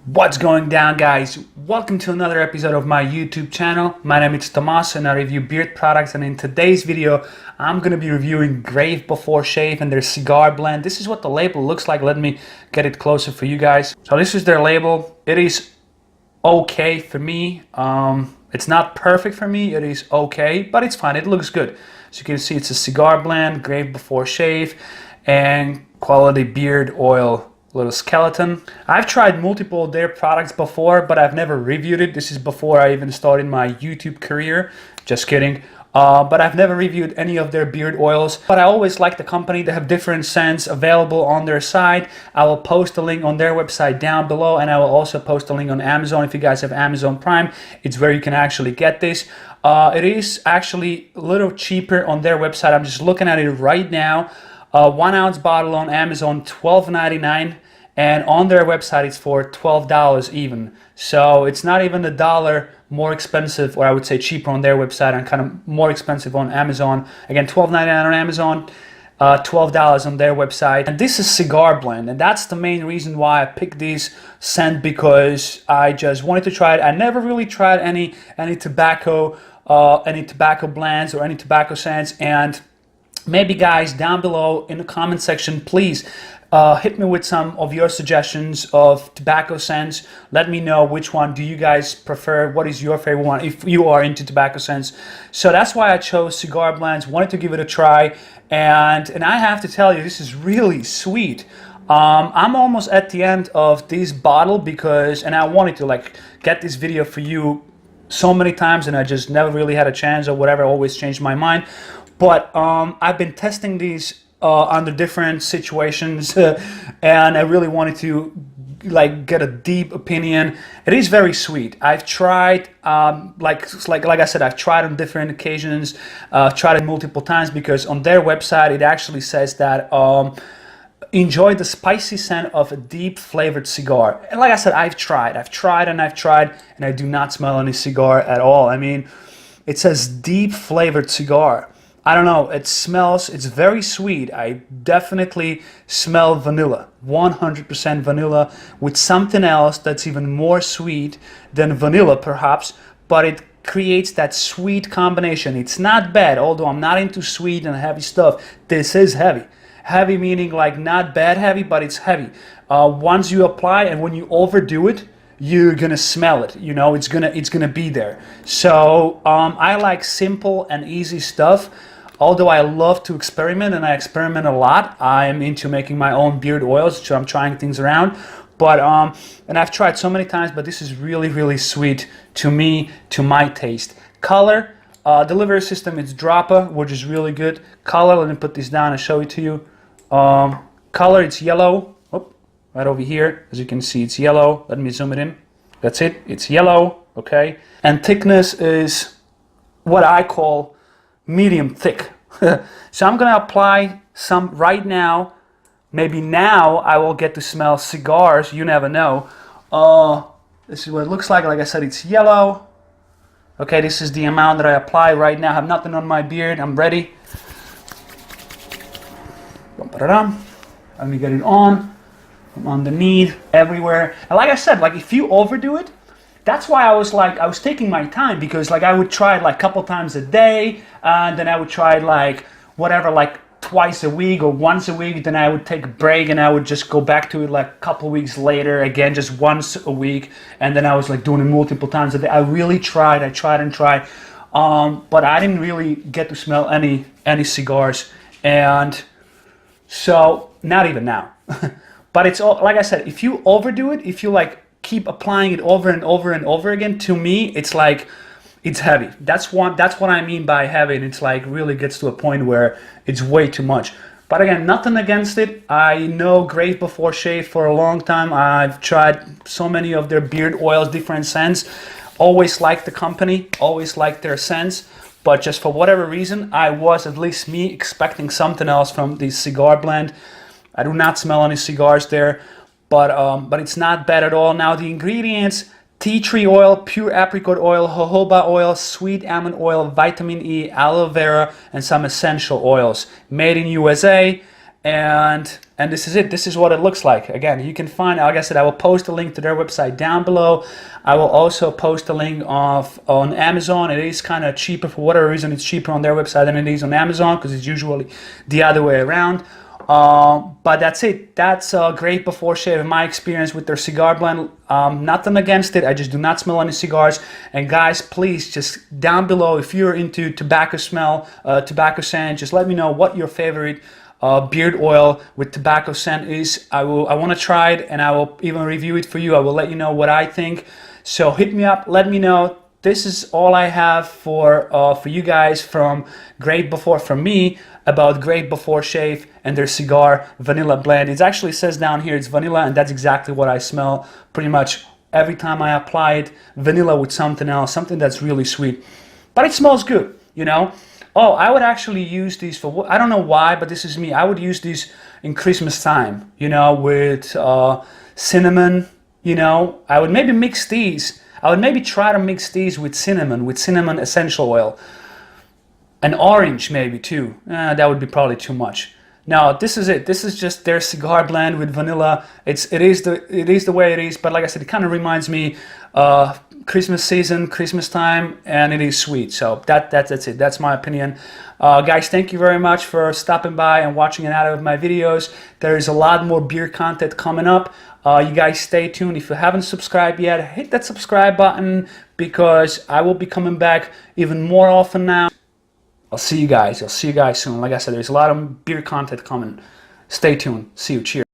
What's going down, guys? Welcome to another episode of my YouTube channel. My name is Tomas and I review beard products, and in today's video I'm going to be reviewing Grave Before Shave and their Cigar Blend. This is what the label looks like. Let me get it closer for you guys. So this is their label. It is okay for me. It's not perfect for me. It is okay, but it's fine. It looks good. So you can see it's a Cigar Blend, Grave Before Shave, and quality beard oil little skeleton. I've tried multiple of their products before, but I've never reviewed it. This is before I even started my YouTube career. Just kidding. But I've never reviewed any of their beard oils. But I always like the company. They have different scents available on their site. I will post a link on their website down below, and I will also post a link on Amazon. If you guys have Amazon Prime, it's where you can actually get this. It is actually a little cheaper on their website. I'm just looking at it right now. 1 ounce bottle on Amazon, $12.99. And on their website it's for $12 even. So it's not even $1 more expensive, or I would say cheaper on their website and kind of more expensive on Amazon. Again, $12.99 on Amazon, $12 on their website. And this is Cigar Blend, and that's the main reason why I picked this scent, because I just wanted to try it. I never really tried any tobacco blends or any tobacco scents, and maybe guys down below in the comment section, please hit me with some of your suggestions of tobacco scents. Let me know which one do you guys prefer. What is your favorite one if you are into tobacco scents? So that's why I chose Cigar Blends. Wanted to give it a try, and I have to tell you, this is really sweet. I'm almost at the end of this bottle and I wanted to get this video for you so many times, and I just never really had a chance or whatever. I always changed my mind. But I've been testing these under different situations, and I really wanted to get a deep opinion. It is very sweet. I've tried, like I said, I've tried on different occasions, tried it multiple times, because on their website it actually says that enjoy the spicy scent of a deep flavored cigar. And like I said, I've tried, and I do not smell any cigar at all. I mean, it says deep flavored cigar. I don't know, it's very sweet. I definitely smell vanilla, 100% vanilla, with something else that's even more sweet than vanilla perhaps, but it creates that sweet combination. It's not bad, although I'm not into sweet and heavy stuff. This is heavy. Heavy meaning like not bad heavy, but it's heavy. Once you apply, and when you overdo it, you're gonna smell it. You know, it's gonna be there. So I like simple and easy stuff. Although I love to experiment, and I experiment a lot. I'm into making my own beard oils, so I'm trying things around. But and I've tried so many times, but this is really, really sweet to me, to my taste. Color, delivery system, it's dropper, which is really good. Color, let me put this down and show it to you. Color, it's yellow. Oh, right over here, as you can see, it's yellow. Let me zoom it in. That's it. It's yellow. Okay. And thickness is what I call medium thick. So I'm gonna apply some right now. Maybe now I will get to smell cigars. You never know. This is what it looks like. Like I said, it's yellow. Okay, this is the amount that I apply right now. I have nothing on my beard. I'm ready. Let me get it on from underneath, everywhere. And like I said, if you overdo it, that's why I was taking my time, because I would try it a couple times a day, and then I would try it twice a week or once a week. Then I would take a break and I would just go back to it a couple weeks later, again just once a week, and then I was doing it multiple times a day. I really tried. I tried and tried, but I didn't really get to smell any cigars, and so not even now. But it's all, like I said, if you overdo it, if you keep applying it over and over and over again, to me it's it's heavy. That's what I mean by heavy, and it's really gets to a point where it's way too much. But again, nothing against it. I know Grave Before Shave for a long time. I've tried so many of their beard oils, different scents. Always liked the company, always liked their scents, but just for whatever reason, I was, at least me, expecting something else from the Cigar Blend. I do not smell any cigars there. But it's not bad at all. Now the ingredients: tea tree oil, pure apricot oil, jojoba oil, sweet almond oil, vitamin E, aloe vera, and some essential oils. Made in USA, and this is it. This is what it looks like. Again, you can find, like I said, I will post a link to their website down below. I will also post a link on Amazon. It is kind of cheaper. For whatever reason, it's cheaper on their website than it is on Amazon, because it's usually the other way around. But that's it. That's Great Before Shave, in my experience with their cigar blend. Nothing against it. I just do not smell any cigars. And guys, please, just down below, if you're into tobacco smell, tobacco scent, just let me know what your favorite beard oil with tobacco scent is. I want to try it, and I will even review it for you. I will let you know what I think. So hit me up, let me know. This is all I have for you guys from me about Great Before Shave and their cigar vanilla blend. It actually says down here it's vanilla, and that's exactly what I smell pretty much every time I apply it. Vanilla with something else, something that's really sweet, but it smells good, you know. Oh, I would actually use these for, I don't know why, but this is me. I would use these in Christmas time, you know, with cinnamon, you know. I would maybe mix these. I would maybe try to mix these with cinnamon essential oil. And orange maybe too. That would be probably too much. Now this is it. This is just their cigar blend with vanilla. It is the way it is. But like I said, it kind of reminds me Christmas season, Christmas time, and it is sweet. So that's it. That's my opinion. Guys, thank you very much for stopping by and watching another of my videos. There is a lot more beer content coming up. You guys stay tuned. If you haven't subscribed yet, hit that subscribe button, because I will be coming back even more often now. I'll see you guys soon. Like I said, there's a lot of beer content coming. Stay tuned. See you. Cheers.